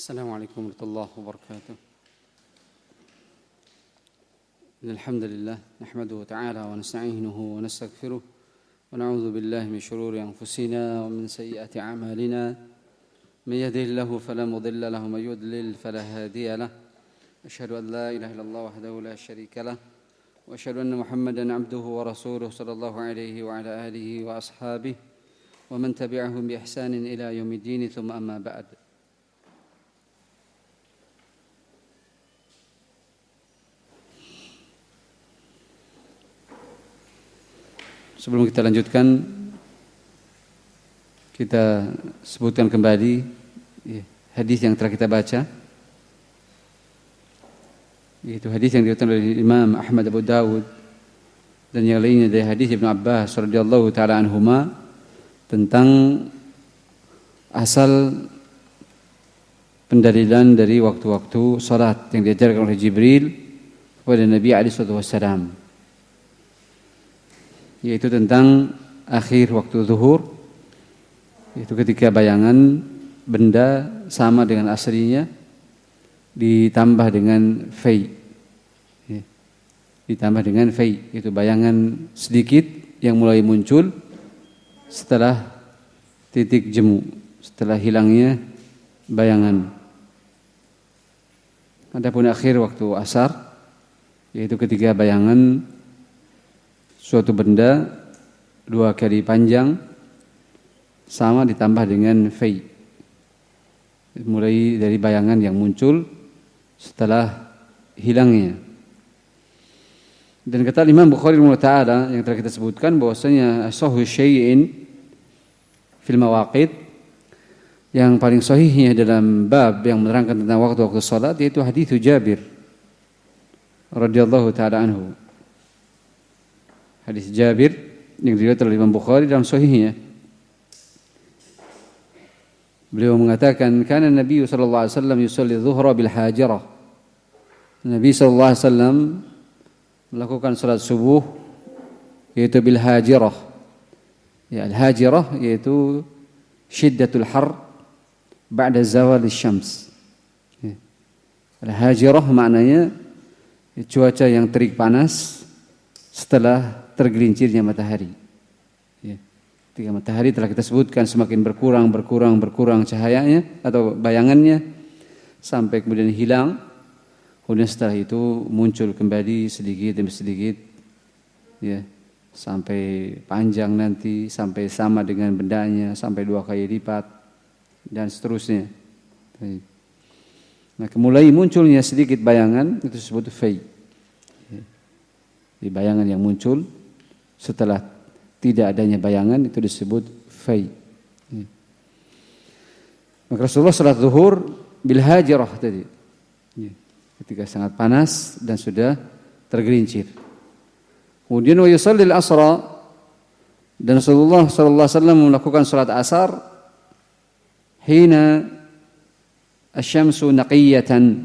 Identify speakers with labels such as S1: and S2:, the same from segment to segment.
S1: السلام عليكم ورحمة الله وبركاته. إن الحمد لله نحمده تعالى ونستعينه ونستغفره ونعوذ بالله من شرور أنفسنا ومن سيئات أعمالنا. من يهده الله فلا مضل له ومن يضلل فلا هادي له. أشهد أن لا إله إلا الله وحده لا شريك له وأشهد أن محمدا عبده ورسوله صلى الله عليه وعلى آله وأصحابه ومن تبعهم بإحسان إلى يوم الدين ثم أما بعد. Sebelum kita lanjutkan, kita sebutkan kembali hadis yang telah kita baca, yaitu hadis yang diriwayatkan oleh Imam Ahmad Abu Dawud dan yang lainnya dari hadis Ibnu Abbas radhiyallahu taala anhuma tentang asal pendalilan dari waktu-waktu salat yang diajarkan oleh Jibril kepada Nabi alaihi wasallam, yaitu tentang akhir waktu zuhur, yaitu ketika bayangan benda sama dengan aslinya ditambah dengan fai, ditambah dengan fai, yaitu bayangan sedikit yang mulai muncul setelah titik jemu, setelah hilangnya bayangan. Adapun akhir waktu asar, yaitu ketika bayangan suatu benda dua kali panjang sama ditambah dengan fai, mulai dari bayangan yang muncul setelah hilangnya. Dan kata Imam Bukhari rahimahullah yang telah kita sebutkan bahwasanya sahih syai'in fil mawaqit, yang paling sahihnya dalam bab yang menerangkan tentang waktu-waktu salat yaitu hadis Jabir radhiyallahu taala anhu. Hadis Jabir yang diriwayatkan oleh Imam Bukhari dalam sahihnya. Beliau mengatakan, "Kana Nabi sallallahu alaihi wasallam yusalli dhuhra bil hajirah." Nabi sallallahu alaihi wasallam melakukan salat subuh yaitu bil hajirah. Ya, al hajirah yaitu syiddatul har ba'da zawal asy-syams. Ya. Al hajirah maknanya cuaca yang terik panas setelah tergelincirnya matahari. Ya. Ketika matahari telah kita sebutkan semakin berkurang cahayanya atau bayangannya sampai kemudian hilang, kemudian setelah itu muncul kembali sedikit demi sedikit, ya, sampai panjang nanti, sampai sama dengan bendanya, sampai 2 kali lipat dan seterusnya. Nah, mulai munculnya sedikit bayangan itu disebut fai. Di bayangan yang muncul setelah tidak adanya bayangan itu disebut fai. Maka Rasulullah salat zuhur bil hajirah tadi, ketika sangat panas dan sudah tergelincir. Kemudian wa yusalli al-asra, dan Rasulullah sallallahu alaihi wasallam melakukan salat asar hina asy-syamsu naqiyatan,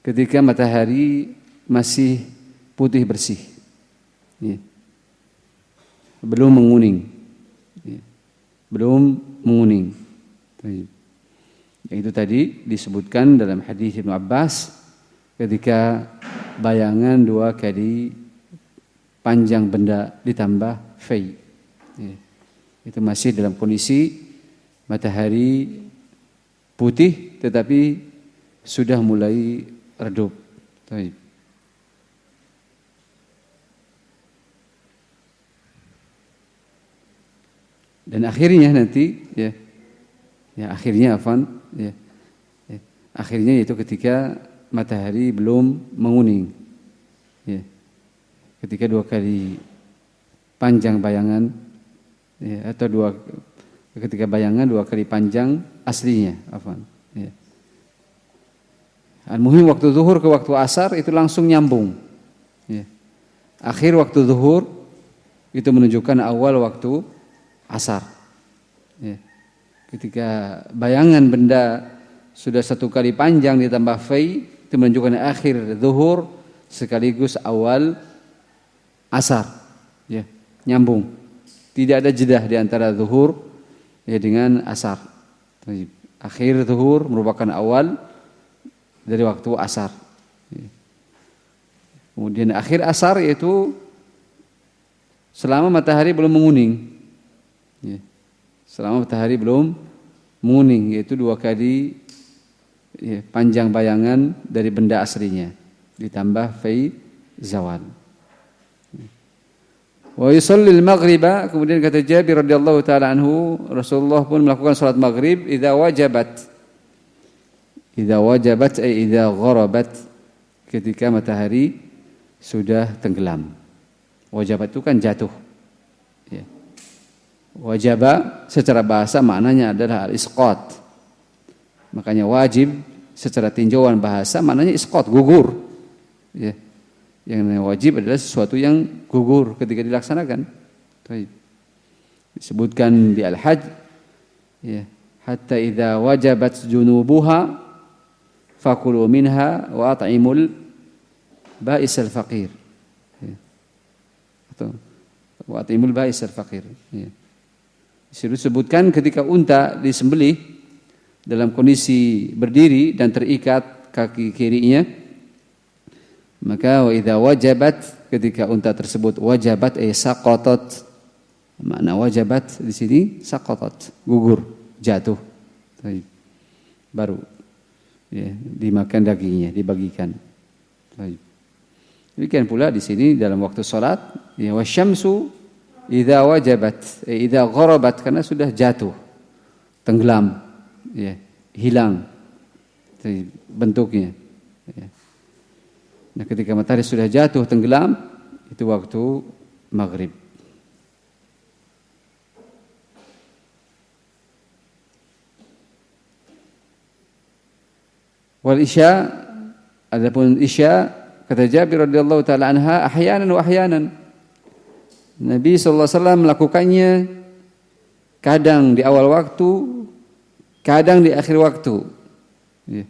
S1: ketika matahari masih putih bersih, ya, belum menguning, ya, belum menguning. Itu tadi disebutkan dalam hadis Ibnu Abbas ketika bayangan 2 kali panjang benda ditambah fai, ya, itu masih dalam kondisi matahari putih tetapi sudah mulai redup. Dan akhirnya nanti, akhirnya itu ketika matahari belum menguning, ya, ketika 2 kali panjang bayangan, ya, atau ketika bayangan 2 kali panjang aslinya, ya. Al-muhim waktu zuhur ke waktu asar itu langsung nyambung, ya. Akhir waktu zuhur itu menunjukkan awal waktu asar, ya. Ketika bayangan benda sudah 1 kali panjang ditambah fai itu menunjukkan akhir zuhur sekaligus awal asar, ya, nyambung, tidak ada jeda di antara zuhur, ya, dengan asar. Akhir zuhur merupakan awal dari waktu asar. Kemudian akhir asar yaitu selama matahari belum menguning. Selama matahari belum menguning, yaitu 2 kali panjang bayangan dari benda aslinya ditambah fai zawal. Wa yusallil maghriba, kemudian kata Jabir radhiyallahu taala anhu, Rasulullah pun melakukan salat maghrib idza wajabat. Idza wajabat ay idza gharabat, ketika matahari sudah tenggelam. Wajabat itu kan jatuh. Ya. Wajaba secara bahasa maknanya adalah al-isqat. Makanya wajib secara tinjauan bahasa maknanya isqat, gugur. Ya. Yang wajib adalah sesuatu yang gugur ketika dilaksanakan. Disebutkan di Al-Hajj, ya, hatta idza wajabat junubuha fakulu minha wa at'imul ba'isal faqir. Ya. Atau wa at'imul ba'isal faqir. Ya. Disebutkan ketika unta disembelih dalam kondisi berdiri dan terikat kaki kirinya, maka wa idza wajabat, ketika unta tersebut wajabat ay saqatat. Makna wajabat di sini saqatat, gugur, jatuh. Baru ya, dimakan dagingnya, dibagikan. Demikian pula di sini dalam waktu salat, ya wasyamsu idza wajabat, idza gharabat, karena sudah jatuh, tenggelam, ya, hilang bentuknya. Ya. Nah, ketika matahari sudah jatuh tenggelam, itu waktu maghrib. Wal isya, adapun isya, kata Jabir radhiyallahu taala anha, ahyanan wa ahyanan. Nabi sallallahu alaihi wasallam melakukannya kadang di awal waktu, kadang di akhir waktu. Ya.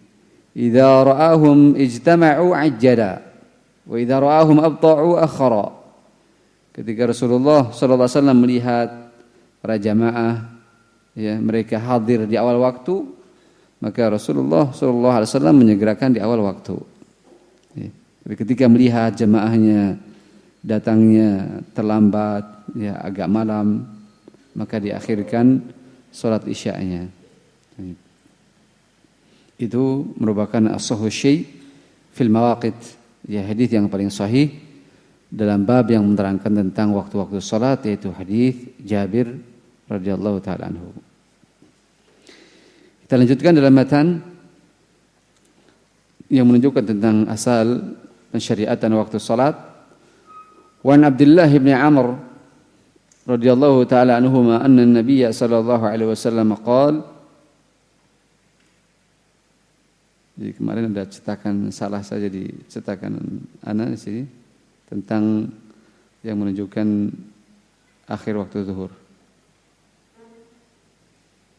S1: Idza ra'ahum ijtama'u ajjala wa idza ra'ahum abta'u akhara. Ketika Rasulullah sallallahu alaihi wasallam melihat para jamaah, ya, mereka hadir di awal waktu, maka Rasulullah sallallahu alaihi wasallam menyegerakan di awal waktu. Ya. Tapi ketika melihat jamaahnya datangnya terlambat, ya, agak malam, maka diakhirkan salat isya'nya. Ya. Itu merupakan as-sahih syai' fil mawaqit, ya, hadis yang paling sahih dalam bab yang menerangkan tentang waktu-waktu salat, yaitu hadis Jabir radhiyallahu taala anhu. Kita lanjutkan dalam matan yang menunjukkan tentang asal pensyariatan waktu salat. Wa an Abdullah bin Amr radhiyallahu taala anhuma anna an-nabiy sallallahu alaihi wasallam qala. Jadi kemarin ada cetakan salah saja di cetakan ana di sini tentang yang menunjukkan akhir waktu zuhur.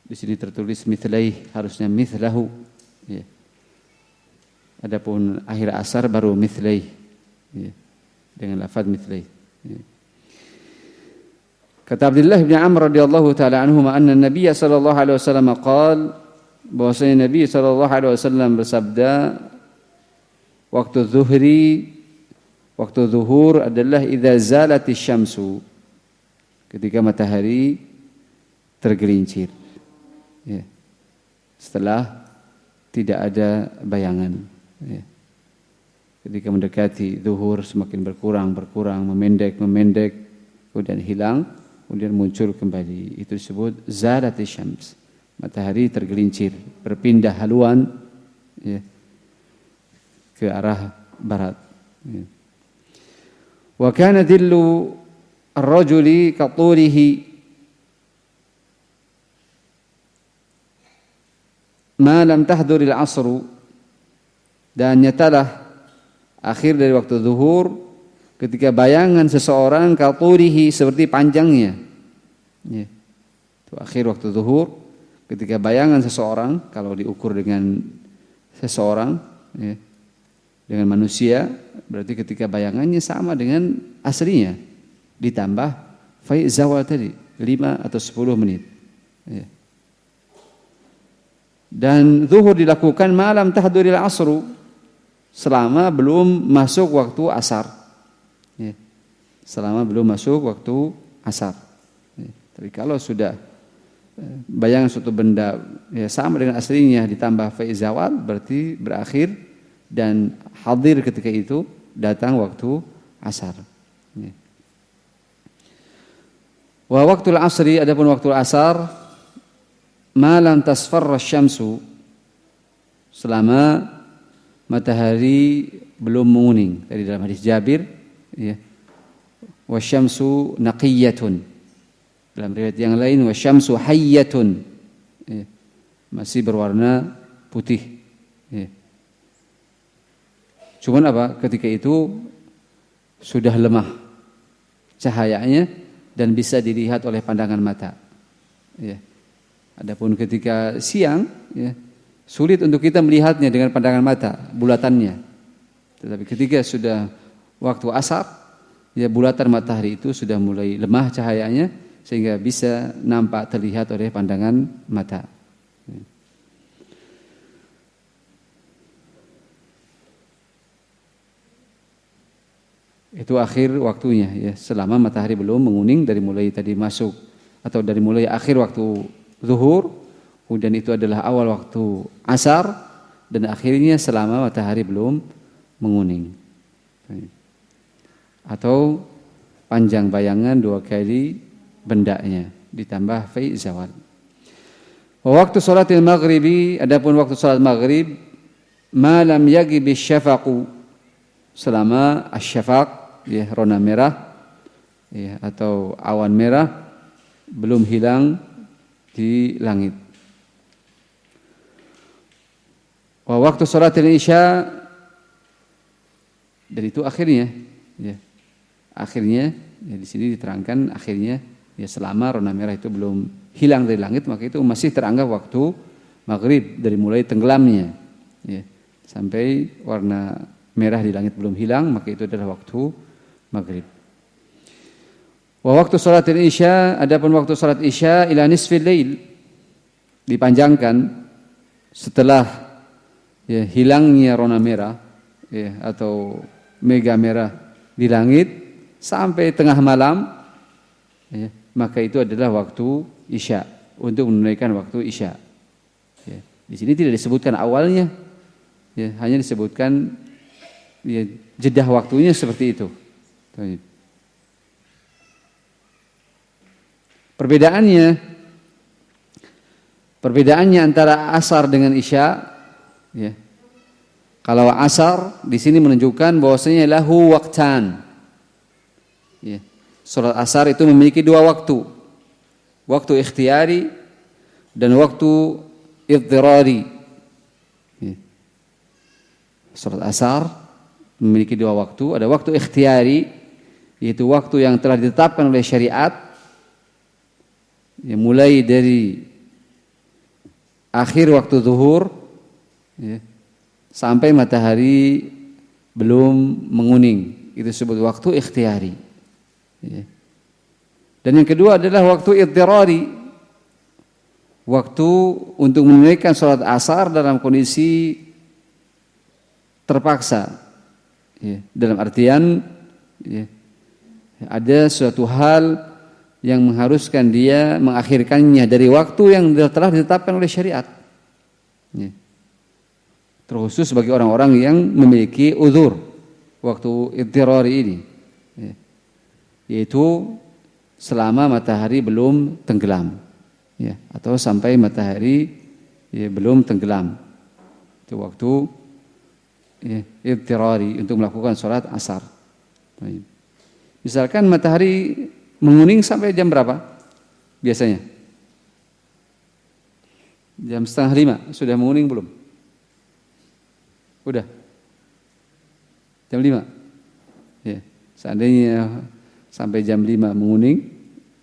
S1: Di sini tertulis mithlaih, harusnya mithlahu. Ya. Adapun akhir asar baru mithlaih. Ya. Dengan lafaz mithlaih. Ya. Kata Abdullah bin Amr radhiyallahu taala anhuma anna an-nabiy sallallahu alaihi wasallam qala, bahwasanya Nabi sallallahu alaihi wasallam bersabda, waktu zuhur adalah idza zalatis syamsu, ketika matahari tergelincir. Ya. Setelah tidak ada bayangan. Ya. Ketika mendekati zuhur semakin berkurang, memendek, kemudian hilang, kemudian muncul kembali. Itu disebut zalatis syams. Matahari tergelincir, berpindah haluan, ya, ke arah barat. Ya. Wa kana dhillu ar-rajuli katulihi ma lam tahduril asru, dan nyatalah akhir dari waktu zuhur ketika bayangan seseorang katulihi, seperti panjangnya. Ya. Itu akhir waktu zuhur. Ketika bayangan seseorang, kalau diukur dengan seseorang, ya, dengan manusia, berarti ketika bayangannya sama dengan aslinya, ditambah fai zawal tadi 5 atau 10 menit. Ya. Dan zuhur dilakukan malam tahduril asru, selama belum masuk waktu asar. Ya. Selama belum masuk waktu asar. Ya. Tapi kalau sudah bayangan suatu benda ya, sama dengan aslinya ditambah faiz zawal, berarti berakhir dan hadir ketika itu datang waktu asar. Ya. Wa waktul asri, adapun waktu asar, malam tasfarra syamsu, selama matahari belum menguning. Tadi dalam hadis Jabir, ya. Wasyamsu naqiyatun. Dalam riwayat yang lain wasyamsu hayyatun. Ya. Masih berwarna putih. Ya. Cuman apa? Ketika itu sudah lemah cahayanya dan bisa dilihat oleh pandangan mata. Ya. Adapun ketika siang, ya, sulit untuk kita melihatnya dengan pandangan mata, bulatannya. Tetapi ketika sudah waktu asar, ya, bulatan matahari itu sudah mulai lemah cahayanya sehingga bisa nampak terlihat oleh pandangan mata. Itu akhir waktunya, ya, selama matahari belum menguning dari mulai tadi masuk atau dari mulai akhir waktu zuhur, kemudian itu adalah awal waktu asar, dan akhirnya selama matahari belum menguning. Atau panjang bayangan 2 kali bendanya ditambah faiz zawal. Waktu salatil maghribi, adapun waktu salat maghrib, malam yaghib syafaqu, selama asy-syafaq, ya, rona merah, ya, atau awan merah belum hilang di langit. Wa waktu salatil isya, dan itu akhirnya, ya. Akhirnya, ya, di sini diterangkan akhirnya, ya, selama rona merah itu belum hilang dari langit, maka itu masih teranggap waktu maghrib dari mulai tenggelamnya, ya, sampai warna merah di langit belum hilang, maka itu adalah waktu maghrib. Wa waktu salatil isya, adapun waktu salat isya ila nisfil lail, dipanjangkan setelah, ya, hilangnya rona merah, ya, atau mega merah di langit sampai tengah malam, ya, maka itu adalah waktu isya, untuk menunaikan waktu isya. Ya, di sini tidak disebutkan awalnya, ya, hanya disebutkan, ya, jedah waktunya seperti itu. Perbedaannya antara asar dengan isya, ya. Kalau asar di sini menunjukkan bahwasanya lahu waqtan. Ya. Salat asar itu memiliki 2 waktu. Waktu ikhtiyari dan waktu iddirari. Ya. Salat asar memiliki 2 waktu. Ada waktu ikhtiyari, yaitu waktu yang telah ditetapkan oleh syariat, ya, mulai dari akhir waktu zuhur, ya, sampai matahari belum menguning, itu disebut waktu ikhtiyari, ya. Dan yang kedua adalah waktu iddirari, waktu untuk menunaikan salat asar dalam kondisi terpaksa, ya, dalam artian, ya, ada suatu hal yang mengharuskan dia mengakhirkannya dari waktu yang telah ditetapkan oleh syariat, ya. Terkhusus bagi orang-orang yang memiliki uzur waktu iddirari ini, ya, yaitu selama matahari belum tenggelam, ya, atau sampai matahari, ya, belum tenggelam, itu waktu, ya, iddirari untuk melakukan sholat asar. Misalkan matahari menguning sampai jam berapa biasanya? Jam 4:30 sudah menguning belum? Udah? Jam 5? Ya. Seandainya sampai jam 5 menguning,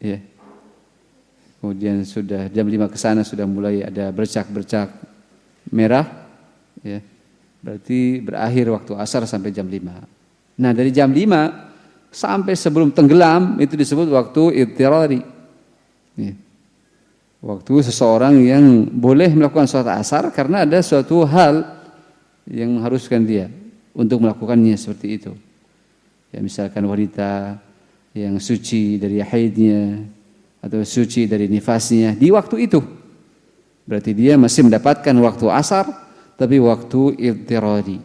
S1: ya, kemudian sudah jam 5 ke sana sudah mulai ada bercak-bercak merah, ya, berarti berakhir waktu asar sampai jam 5. Nah, dari jam 5 sampai sebelum tenggelam itu disebut waktu iddirari, ya. waktu seseorang yang boleh melakukan sholat asar karena ada suatu hal yang mengharuskan dia untuk melakukannya seperti itu. Ya, misalkan wanita yang suci dari haidnya atau suci dari nifasnya di waktu itu, berarti dia masih mendapatkan waktu asar tapi waktu idtirari.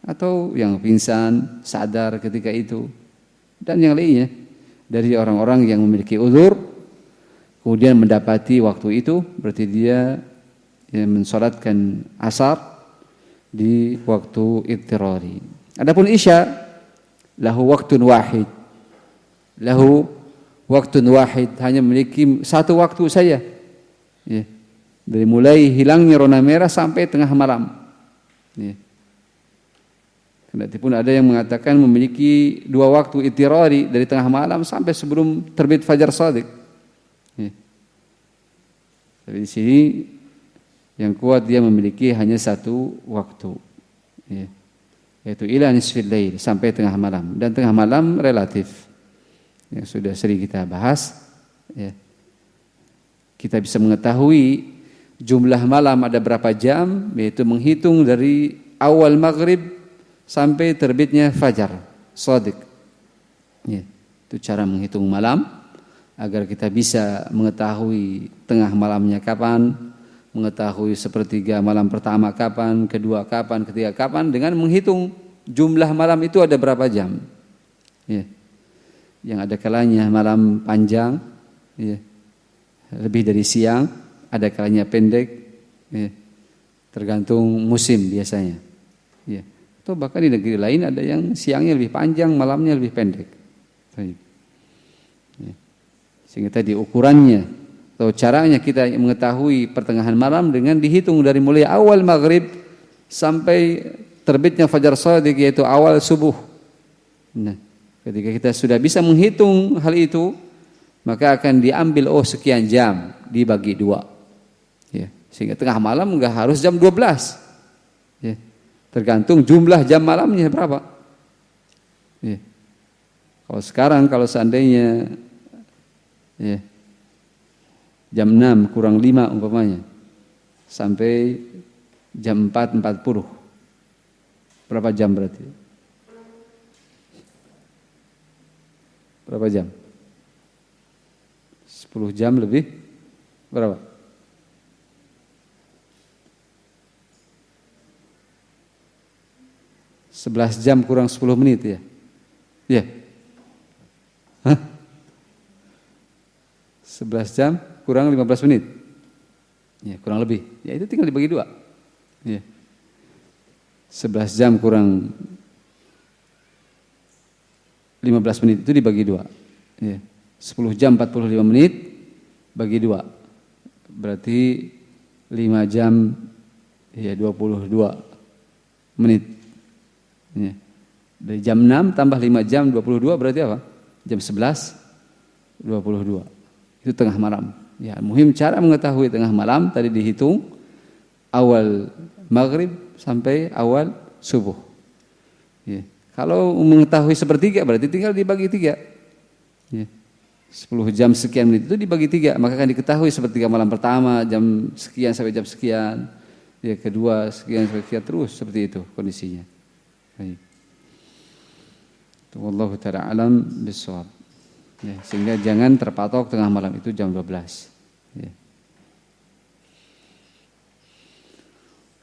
S1: Atau yang pingsan sadar ketika itu dan yang lainnya dari orang-orang yang memiliki uzur kemudian mendapati waktu itu, berarti dia mensalatkan asar di waktu idtirari. Adapun isya lahu waktun wahid, lahu waktun wahid, hanya memiliki satu waktu saja, ya. Dari mulai hilangnya rona merah sampai tengah malam, ya. Kendati pun ada yang mengatakan memiliki dua waktu idtirari dari tengah malam sampai sebelum terbit fajar shadiq, ya. Tapi di sini yang kuat dia memiliki hanya satu waktu, ya. Yaitu ila nisfil lail, sampai tengah malam. Dan tengah malam relatif, yang sudah sering kita bahas, ya. Kita bisa mengetahui jumlah malam ada berapa jam, yaitu menghitung dari awal maghrib sampai terbitnya fajar shadiq, ya. Itu cara menghitung malam agar kita bisa mengetahui tengah malamnya kapan, mengetahui sepertiga malam pertama kapan, kedua kapan, ketiga kapan, dengan menghitung jumlah malam itu ada berapa jam, ya. Yang ada kalanya malam panjang, ya, lebih dari siang, ada kalanya pendek, ya, tergantung musim biasanya, ya. Atau bahkan di negeri lain ada yang siangnya lebih panjang, malamnya lebih pendek, ya. Sehingga tadi ukurannya atau caranya kita mengetahui pertengahan malam dengan dihitung dari mulai awal maghrib sampai terbitnya fajar shadiq, yaitu awal subuh. Nah, ketika kita sudah bisa menghitung hal itu, maka akan diambil sekian jam dibagi dua, ya. Sehingga tengah malam enggak harus jam 12, ya. Tergantung jumlah jam malamnya berapa, ya. Kalau sekarang kalau seandainya, ya, jam 6 kurang 5 umpamanya sampai jam 4.40, berapa jam berarti? Berapa jam? 10 jam lebih berapa? 11 jam kurang 10 menit, ya. Ya. Hah? 11 jam kurang 15 menit. Ya, kurang lebih. Ya, itu tinggal dibagi dua. Ya. 11 jam kurang 15 menit itu dibagi dua, ya. 10 jam 45 menit bagi dua, berarti 5 jam, ya, 22 menit, ya. Dari jam 6 tambah 5 jam 22 berarti apa? Jam 11.22. Itu tengah malam, ya. Muhim cara mengetahui tengah malam tadi dihitung awal maghrib sampai awal subuh, ya. Kalau mengetahui sepertiga berarti tinggal dibagi 3, ya. 10 jam sekian menit itu dibagi 3, maka akan diketahui sepertiga malam pertama jam sekian sampai jam sekian, ya, kedua sekian sampai sekian, terus seperti itu kondisinya. Baik. Wallahu ta'ala alam bissawab. Ya, sehingga jangan terpatok tengah malam itu jam 12, ya.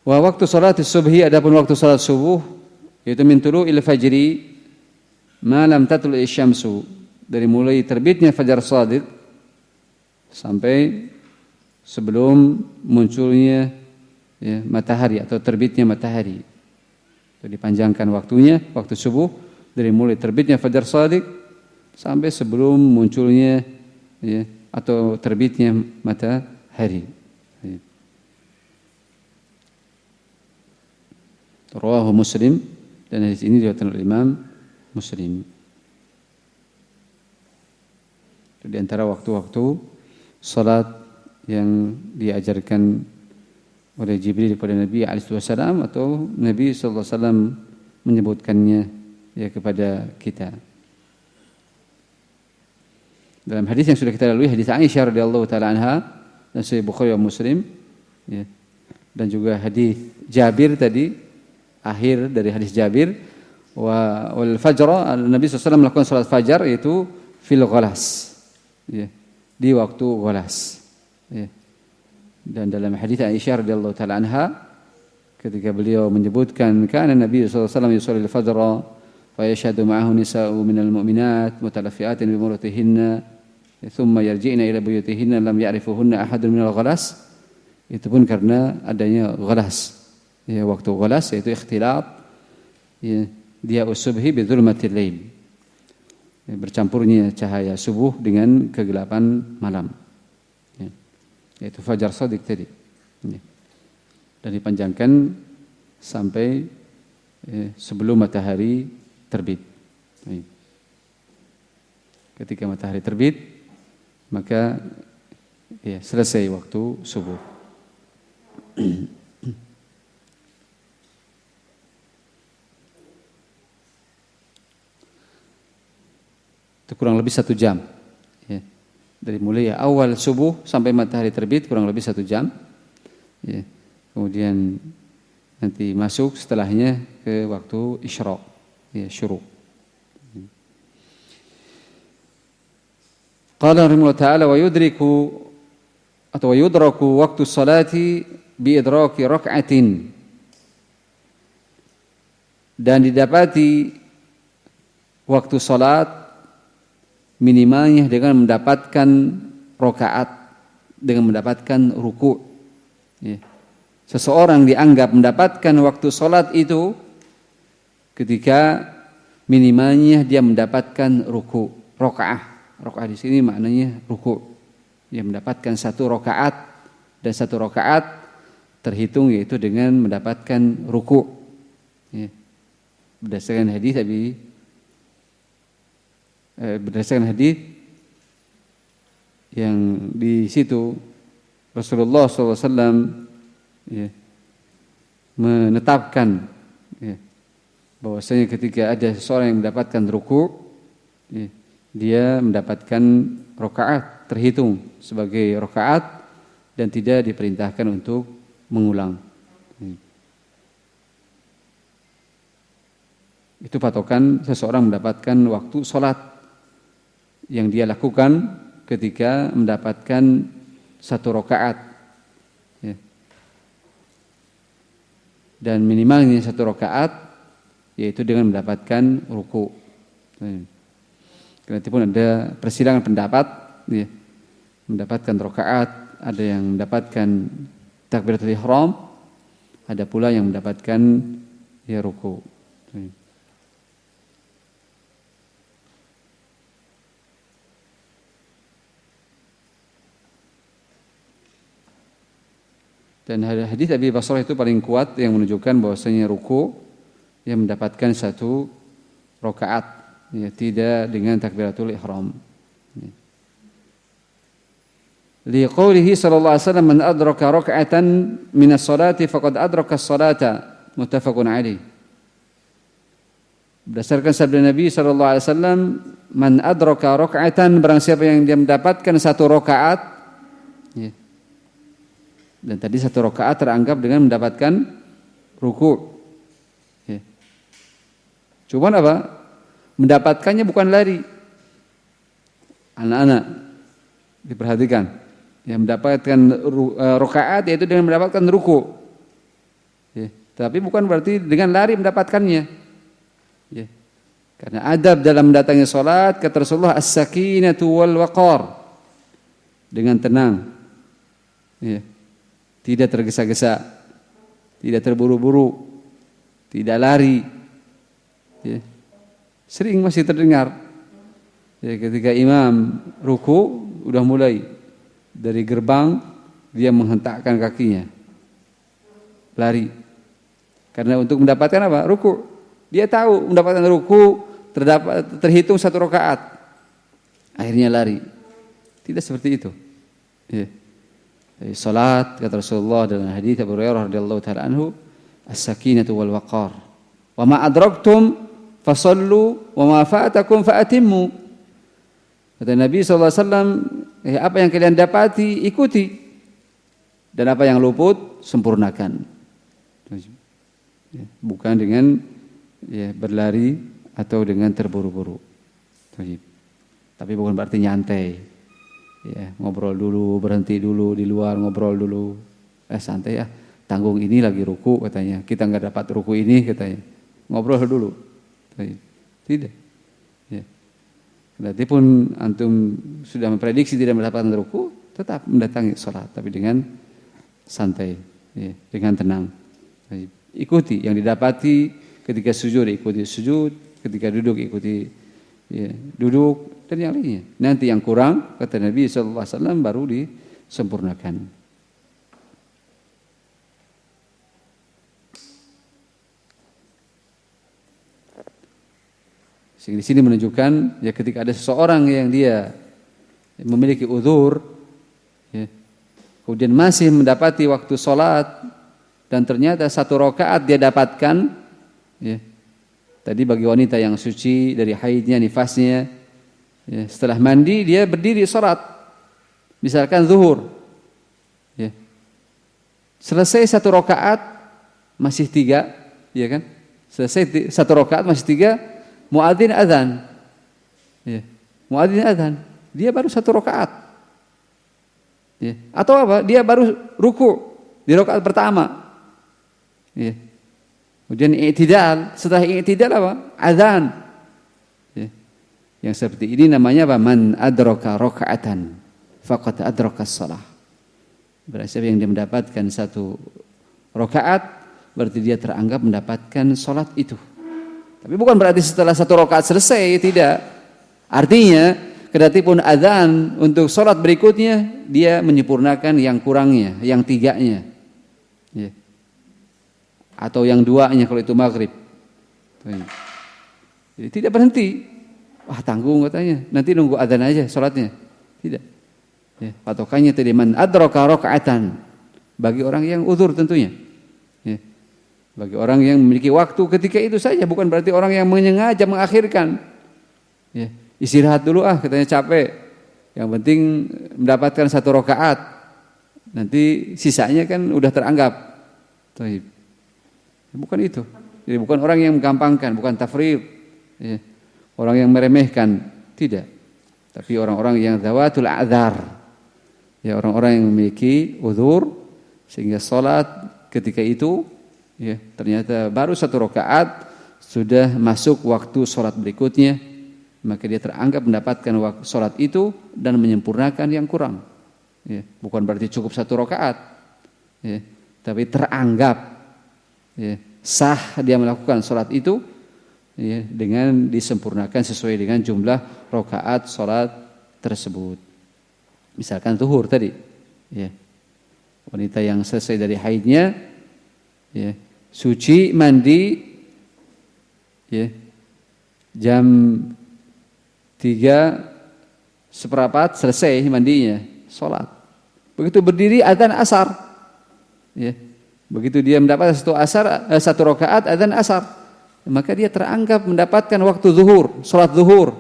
S1: Wa waktu salat subhi, adapun waktu salat subuh yaitu min tulu'il fajri ma lam tatlu'i syamsu, dari mulai terbitnya fajar shadiq sampai sebelum munculnya, ya, matahari atau terbitnya matahari. Itu dipanjangkan waktunya, waktu subuh dari mulai terbitnya fajar shadiq sampai sebelum munculnya, ya, atau terbitnya matahari. Rawahu Muslim, dan hadis ini diriwayatkan oleh Imam Muslim. Itu di antara waktu-waktu salat yang diajarkan oleh Jibril kepada Nabi SAW, atau Nabi SAW menyebutkannya, ya, kepada kita. Dalam hadis yang sudah kita lalui, hadis Aisyah radhiyallahu taala anha dan Sahih Bukhari dan Muslim, ya. Dan juga hadis Jabir tadi, akhir dari hadis Jabir, wal fajr, Nabi SAW melakukan salat fajar yaitu fil ghalas, ya, di waktu ghalas, ya. Dan dalam hadis Aisyah radhiyallahu taala anha ketika beliau menyebutkan kana Nabi SAW yusalli al-fajr wa yashhadu ma'ahu nisa'u minal mu'minat mutalaffi'atin bi murutihinna thumma yarji'na ila buyutihinna lam ya'rifuhunna ahadun minal ghalas, itu pun karena adanya ghalas, ya, waktu ghalas yaitu ikhtilaf, ya, dia usubhi bi dzulmatil lail, ya, bercampurnya cahaya subuh dengan kegelapan malam, ya, yaitu fajar shadiq tadi, ya. Dan dipanjangkan sampai sebelum matahari terbit. Ketika matahari terbit, maka ya, selesai waktu subuh. Itu kurang lebih 1 jam, ya. Dari mulai awal subuh sampai matahari terbit kurang lebih 1 jam, ya. Kemudian nanti masuk setelahnya ke waktu isyraq, ya, syuruk. Qala rahimahullah ta'ala wa yudriku atau wa yudraku waktu salati bi idraki rak'atin, dan didapati waktu salat minimalnya dengan mendapatkan rakaat, dengan mendapatkan ruku', ya. Seseorang dianggap mendapatkan waktu salat itu ketika minimalnya dia mendapatkan ruku', rakaah. Rakaah di sini maknanya ruku'. Dia mendapatkan 1 rakaat, dan 1 rakaat terhitung yaitu dengan mendapatkan ruku', ya. Berdasarkan hadis yang di situ Rasulullah SAW, ya, menetapkan, ya, bahwasanya ketika ada seseorang yang mendapatkan ruku', ya, dia mendapatkan rakaat, terhitung sebagai rakaat dan tidak diperintahkan untuk mengulang. Itu patokan seseorang mendapatkan waktu sholat yang dia lakukan ketika mendapatkan 1 rakaat, ya. Dan minimalnya 1 rakaat yaitu dengan mendapatkan ruku'. Karena itu pun ada persidangan pendapat, ya, mendapatkan rakaat, ada yang mendapatkan takbiratul ihram, ada pula yang mendapatkan, ya, ruku'. Dan hadis Abi Basrah itu paling kuat yang menunjukkan bahwasanya ruku' yang mendapatkan 1 rakaat, ya, tidak dengan takbiratul ihram. Ya. Li qoulihi sallallahu alaihi wasallam man adraka rak'atan min as-salati faqad adraka as-salata, muttafaqun alaih. Berdasarkan sabda Nabi sallallahu alaihi wasallam, man adraka rak'atan, barang siapa yang dia mendapatkan 1 rakaat, ya. Dan tadi 1 rakaat teranggap dengan mendapatkan ruku', ya. Cuman apa? Mendapatkannya bukan lari. Anak-anak diperhatikan, yang mendapatkan rakaat yaitu dengan mendapatkan ruku', ya. Tapi bukan berarti dengan lari mendapatkannya, ya. Karena adab dalam mendatangi salat kata Rasulullah as-sakinatu wal waqar, dengan tenang, ya. Tidak tergesa-gesa, tidak terburu-buru, tidak lari, ya. Sering masih terdengar, ya, ketika imam ruku udah mulai dari gerbang dia menghentakkan kakinya, lari. Karena untuk mendapatkan apa? Ruku. Dia tahu mendapatkan ruku terhitung 1 rakaat, akhirnya lari. Tidak seperti itu, ya. Salat kata Rasulullah dalam hadis Abu Hurairah radhiyallahu taala anhu, as-sakinatu wal waqar, wa ma adraktum fasallu wa ma fa'atakum fa'atimmu. Kata Nabi SAW, apa yang kalian dapati, ikuti. Dan apa yang luput, sempurnakan. Bukan dengan berlari atau dengan terburu-buru. Tapi bukan berarti nyantai. Ngobrol dulu, berhenti dulu, di luar ngobrol dulu. Santai ya, tanggung ini lagi ruku katanya. Kita nggak dapat ruku ini katanya. Ngobrol dulu. Tidak. Berarti pun antum sudah memprediksi tidak mendapatkan ruku, tetap mendatangi sholat, tapi dengan santai, dengan tenang. Ikuti yang didapati ketika sujud, ikuti sujud, ketika duduk ikuti duduk dan yang lainnya. Nanti yang kurang kata Nabi SAW baru disempurnakan. Di sini menunjukkan ketika ada seseorang yang dia memiliki uzur, kemudian masih mendapati waktu sholat dan ternyata 1 rakaat dia dapatkan, tadi bagi wanita yang suci dari haidnya, nifasnya, setelah mandi dia berdiri sholat, misalkan zuhur, selesai 1 rakaat masih 3, kan? Selesai 1 rakaat masih 3. Muadzin azan, muadzin azan, dia baru 1 rakaat, atau apa? Dia baru ruku di rakaat pertama, kemudian i'tidal, setelah i'tidal apa? Azan, yang seperti ini namanya apa? Man adraka rakaatan, faqad adraka shalah. Berarti yang dia mendapatkan 1 rakaat, berarti dia teranggap mendapatkan sholat itu. Tapi bukan berarti setelah 1 rakaat selesai, tidak. Artinya, kendati pun azan untuk sholat berikutnya, dia menyempurnakan yang kurangnya, yang 3-nya. Atau yang 2-nya kalau itu maghrib. Jadi tidak berhenti. Wah tanggung katanya, nanti nunggu azan aja sholatnya. Tidak. Patokannya tadi man adraka rakaatan. Bagi orang yang uzur tentunya. Bagi orang yang memiliki waktu ketika itu saja, bukan berarti orang yang menyengaja mengakhirkan. Istirahat dulu katanya capek. Yang penting mendapatkan 1 rakaat. Nanti sisanya kan udah teranggap. Bukan itu. Jadi bukan orang yang menggampangkan, bukan tafriq. Orang yang meremehkan, tidak. Tapi orang-orang yang zawatul a'dzar. Orang-orang yang memiliki uzur sehingga salat ketika itu ternyata baru 1 rakaat sudah masuk waktu sholat berikutnya, maka dia teranggap mendapatkan waktu sholat itu dan menyempurnakan yang kurang. Bukan berarti cukup 1 rakaat, tapi teranggap sah dia melakukan sholat itu dengan disempurnakan sesuai dengan jumlah rakaat sholat tersebut. Misalkan zuhur tadi, wanita yang selesai dari haidnya, suci, mandi, jam 3:15 selesai mandinya, sholat. Begitu berdiri azan asar, begitu dia mendapatkan 1 rakaat azan asar, maka dia teranggap mendapatkan waktu zuhur, sholat zuhur.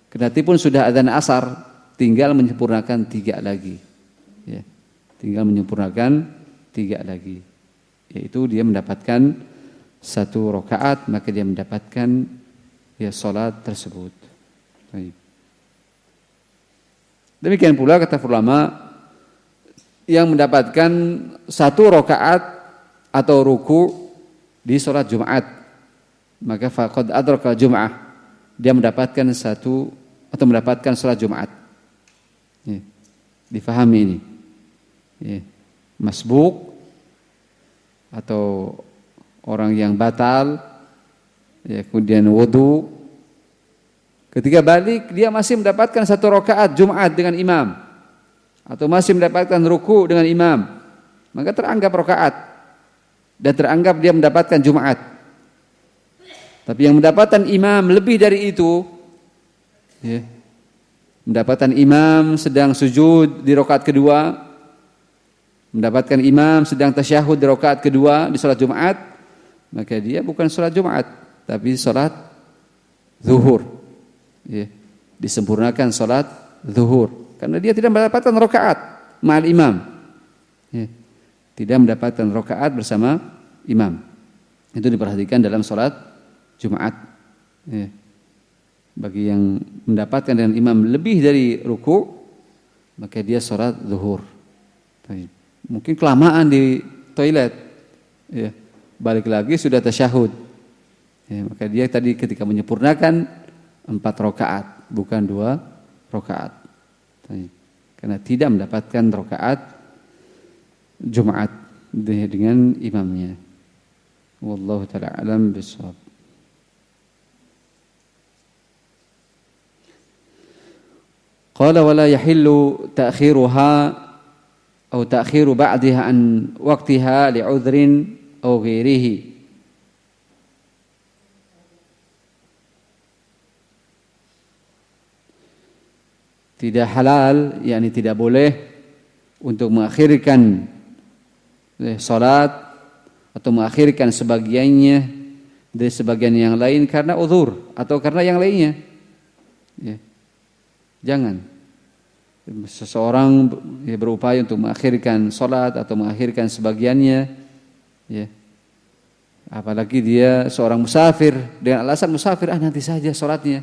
S1: Kendati pun sudah azan asar, tinggal menyempurnakan 3 lagi, tinggal menyempurnakan 3 lagi. Yaitu dia mendapatkan 1 rakaat, maka dia mendapatkan salat tersebut. Demikian pula kata ulama yang mendapatkan 1 rakaat atau ruku di salat Jumat, maka faqad adraka Jum'ah, dia mendapatkan 1 atau mendapatkan salat Jumat. Difahami ini. Masbuk atau orang yang batal, kemudian wudu, ketika balik dia masih mendapatkan 1 rakaat Jumat dengan imam, atau masih mendapatkan ruku dengan imam, maka teranggap rakaat dan teranggap dia mendapatkan Jumat. Tapi yang mendapatkan imam lebih dari itu, mendapatkan imam sedang sujud di rakaat kedua, mendapatkan imam sedang tasyahud di rakaat kedua di salat Jumat, maka dia bukan salat Jumat tapi salat zuhur. disempurnakan salat zuhur karena dia tidak mendapatkan rakaat ma'al imam. Ya. Tidak mendapatkan rakaat bersama imam. Itu diperhatikan dalam salat Jumat. Ya. Bagi yang mendapatkan dengan imam lebih dari ruku, maka dia salat zuhur. Mungkin kelamaan di toilet. Ya. Balik lagi sudah tasyahud. Ya, maka dia tadi ketika menyempurnakan 4 rakaat, bukan 2 rakaat. Karena tidak mendapatkan rakaat Jumat dengan imamnya. Wallahu ta'ala alam bishawab. Qala wala yahillu ta'khiruha atau ta'khiru ba'daha an waqtiha li'udhrin aw ghairihi. Tidak halal, yakni tidak boleh untuk mengakhirkan salat atau mengakhirkan sebagiannya dari sebagian yang lain karena uzur atau karena yang lainnya. Ya. Jangan seseorang berupaya untuk mengakhirkan salat atau mengakhirkan sebagiannya, ya. Apalagi dia seorang musafir dengan alasan musafir, nanti saja salatnya.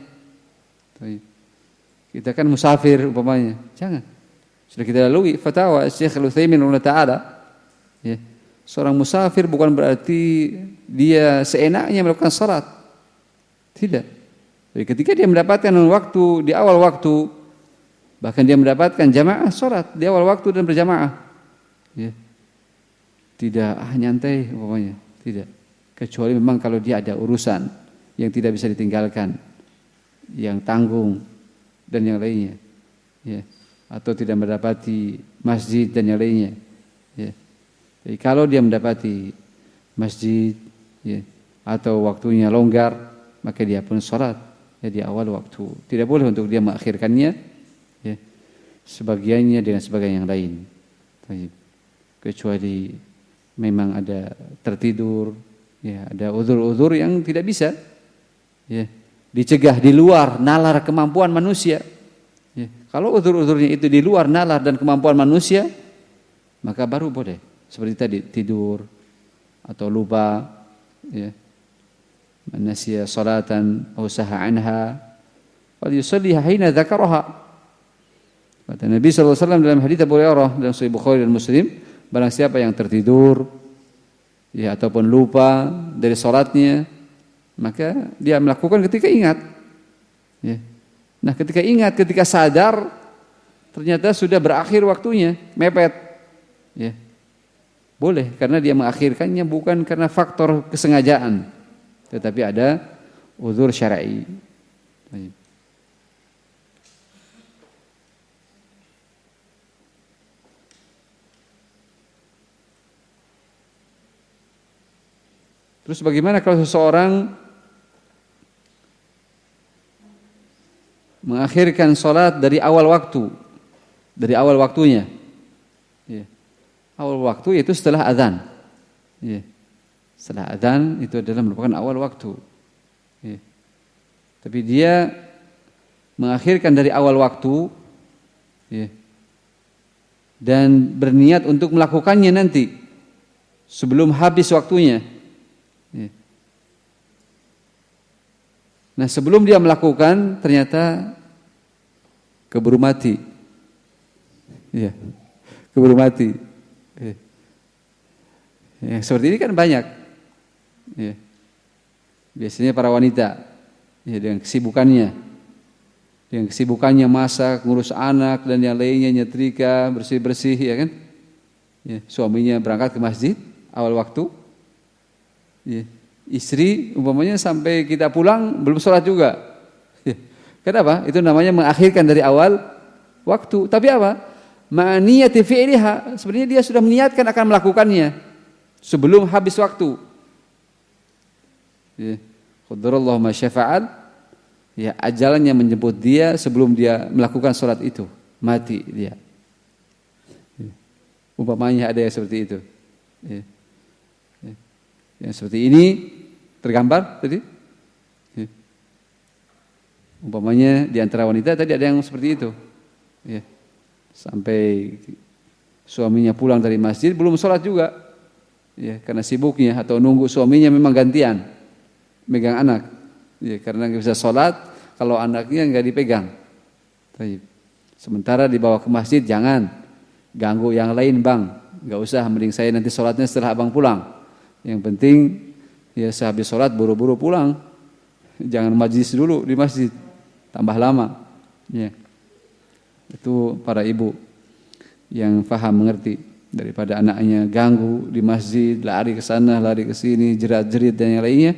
S1: Kita kan musafir umpamanya, jangan. Sudah kita lalui fatwa Syekh Al-Utsaimin rahimahullah taala, ya. Seorang musafir bukan berarti dia seenaknya melakukan salat. Tidak. Jadi ketika dia mendapatkan waktu di awal waktu, bahkan dia mendapatkan jamaah salat di awal waktu dan berjamaah, ya. Tidak nyantai umpamanya, tidak. Kecuali memang kalau dia ada urusan yang tidak bisa ditinggalkan, yang tanggung dan yang lainnya, ya. Atau tidak mendapati masjid dan yang lainnya, ya. Jadi kalau dia mendapati masjid, ya, atau waktunya longgar, maka dia pun salat, ya, di awal waktu. Tidak boleh untuk dia mengakhirkannya, ya, sebagiannya dengan sebagian yang lain. Kecuali memang ada tertidur, ya, ada uzur-uzur yang tidak bisa, ya, dicegah di luar nalar kemampuan manusia. Ya. Kalau uzur-uzurnya itu di luar nalar dan kemampuan manusia, maka baru boleh. Seperti tadi tidur atau lupa, ya, manasya salatan aw saha anha wal yusalliha hina dzakaraha. Kata Nabi sallallahu alaihi wasallam dalam hadits Abu Hurairah dalam Sahih Bukhari dan Muslim, barang siapa yang tertidur, ya, ataupun lupa dari salatnya, maka dia melakukan ketika ingat, ya. Nah, ketika ingat, ketika sadar, ternyata sudah berakhir waktunya, mepet, ya. Boleh, karena dia mengakhirkannya bukan karena faktor kesengajaan, tetapi ada uzur syar'i. Terus bagaimana kalau seseorang mengakhirkan salat dari awal waktu, dari awal waktunya, ya. Awal waktu itu setelah azan, ya. Setelah azan itu adalah merupakan awal waktu, ya. Tapi dia mengakhirkan dari awal waktu, ya, dan berniat untuk melakukannya nanti sebelum habis waktunya, ya. Nah, sebelum dia melakukan ternyata keburu mati, ya, keburu mati. Ya, seperti ini kan banyak, ya. Biasanya para wanita, ya, dengan kesibukannya masak, ngurus anak dan yang lainnya, nyetrika, bersih-bersih, ya kan, ya. Suaminya berangkat ke masjid awal waktu, ya. Istri umpamanya sampai kita pulang belum sholat juga, ya. Kenapa? Itu namanya mengakhirkan dari awal waktu. Tapi apa? Ma'niyati fi'liha, sebenarnya dia sudah meniatkan akan melakukannya sebelum habis waktu. Ya. Qadarallahu ma syafa'al, ya, ajalnya menjemput dia sebelum dia melakukan sholat itu, mati dia. Ya. Umpamanya ada yang seperti itu. Ya. Ya. Yang seperti ini tergambar tadi. Ya. Umpamanya di antara wanita tadi ada yang seperti itu. Ya. Sampai suaminya pulang dari masjid belum sholat juga. Ya, karena sibuknya atau nunggu suaminya memang gantian megang anak. Ya, karena nggak bisa sholat kalau anaknya nggak dipegang. Sementara dibawa ke masjid jangan ganggu yang lain bang. Nggak usah, mending saya nanti sholatnya setelah abang pulang. Yang penting ya sehabis sholat buru-buru pulang. Jangan majlis dulu di masjid, tambah lama. Ya. Itu para ibu yang paham mengerti, daripada anaknya ganggu di masjid, lari ke sana, lari ke sini, jerat-jerit dan yang lainnya.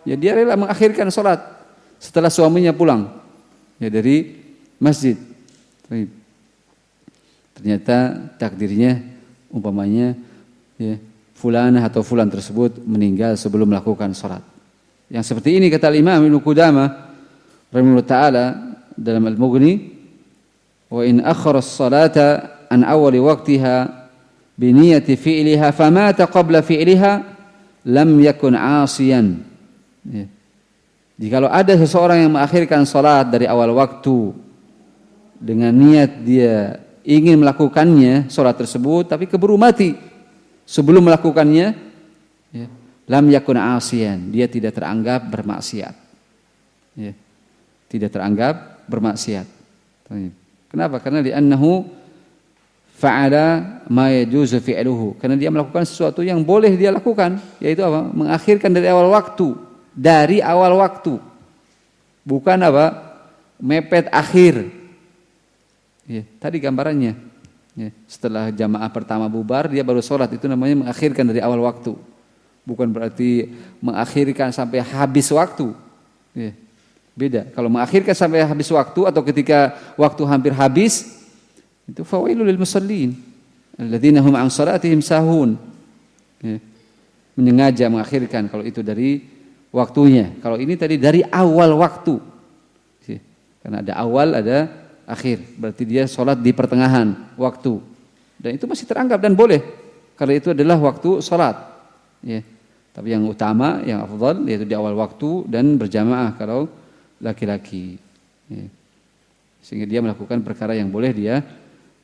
S1: Ya dia rela mengakhirkan sholat setelah suaminya pulang ya dari masjid. Ternyata takdirnya umpamanya ya fulanah atau fulan tersebut meninggal sebelum melakukan sholat. Yang seperti ini kata Imam Ibnu Qudamah rahimahullah taala dalam Al-Mughni, wa in akhara as-salata an awwali waqtiha bi niyyati fi'liha famata qabla fi'liha lam yakun 'asiyan. Ya. Jikalau ada seseorang yang mengakhirkan salat dari awal waktu dengan niat dia ingin melakukannya salat tersebut tapi keburu mati sebelum melakukannya, ya, lam yakun 'asiyan, dia tidak teranggap bermaksiat. Ya. Tidak teranggap bermaksiat. Kenapa? Karena li'annahu fa'ala ma yajuzu fi'luhu. Karena dia melakukan sesuatu yang boleh dia lakukan, yaitu apa? Mengakhirkan dari awal waktu. Dari awal waktu. Bukan apa? Mepet akhir. Ya, tadi gambarannya. Ya, setelah jamaah pertama bubar, dia baru sholat. Itu namanya mengakhirkan dari awal waktu. Bukan berarti mengakhirkan sampai habis waktu. Ya. Beda. Kalau mengakhirkan sampai habis waktu atau ketika waktu hampir habis, itu fawailul lil musallin alladzina hum an salatihim sahun. Ya. Menyengaja mengakhirkan kalau itu dari waktunya. Kalau ini tadi dari awal waktu. Ya. Karena ada awal, ada akhir. Berarti dia sholat di pertengahan waktu. Dan itu masih teranggap dan boleh. Karena itu adalah waktu sholat. Ya. Tapi yang utama, yang afdal yaitu di awal waktu dan berjamaah kalau laki-laki, ya. Sehingga dia melakukan perkara yang boleh dia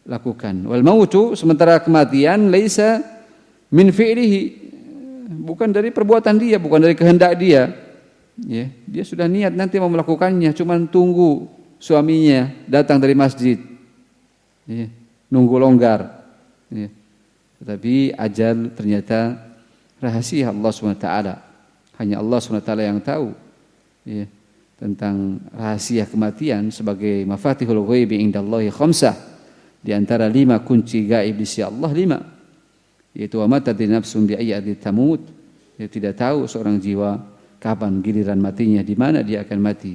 S1: lakukan. Wal mautu, sementara kematian, laisa min fi'lihi, bukan dari perbuatan dia, bukan dari kehendak dia. Ya, dia sudah niat nanti mau melakukannya, cuman tunggu suaminya datang dari masjid. Ya, nunggu longgar. Ya. Tetapi ajal ternyata rahasia Allah SWT. Hanya Allah SWT yang tahu. Ya. Tentang rahasia kematian sebagai mafatihul ghaibi indallahi khamsah, di antara 5 kunci gaib di sisi Allah 5, yaitu wa mata nafsun bi ayyi tamut, dia tidak tahu seorang jiwa kapan giliran matinya, di mana dia akan mati.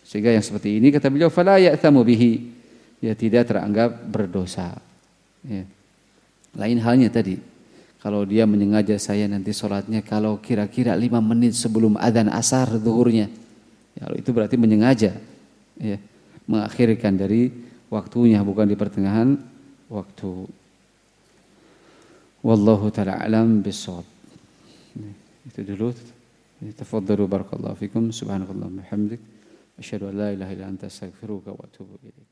S1: Sehingga yang seperti ini kata beliau fala ya'tamu bihi, dia tidak teranggap berdosa. Ya. Lain halnya tadi, kalau dia menyengaja saya nanti sholatnya kalau kira-kira 5 menit sebelum adzan asar zuhurnya, ya, itu berarti menyengaja, ya, mengakhirkan dari waktunya, bukan di pertengahan waktu. Wallahu ta'ala alam bissawab. Itu dulu. Tafadhalu barakallahu fikum. Subhanakallahumma wa bihamdik, asyhadu an la ilaha illa anta astaghfiruka wa atubu ilaik.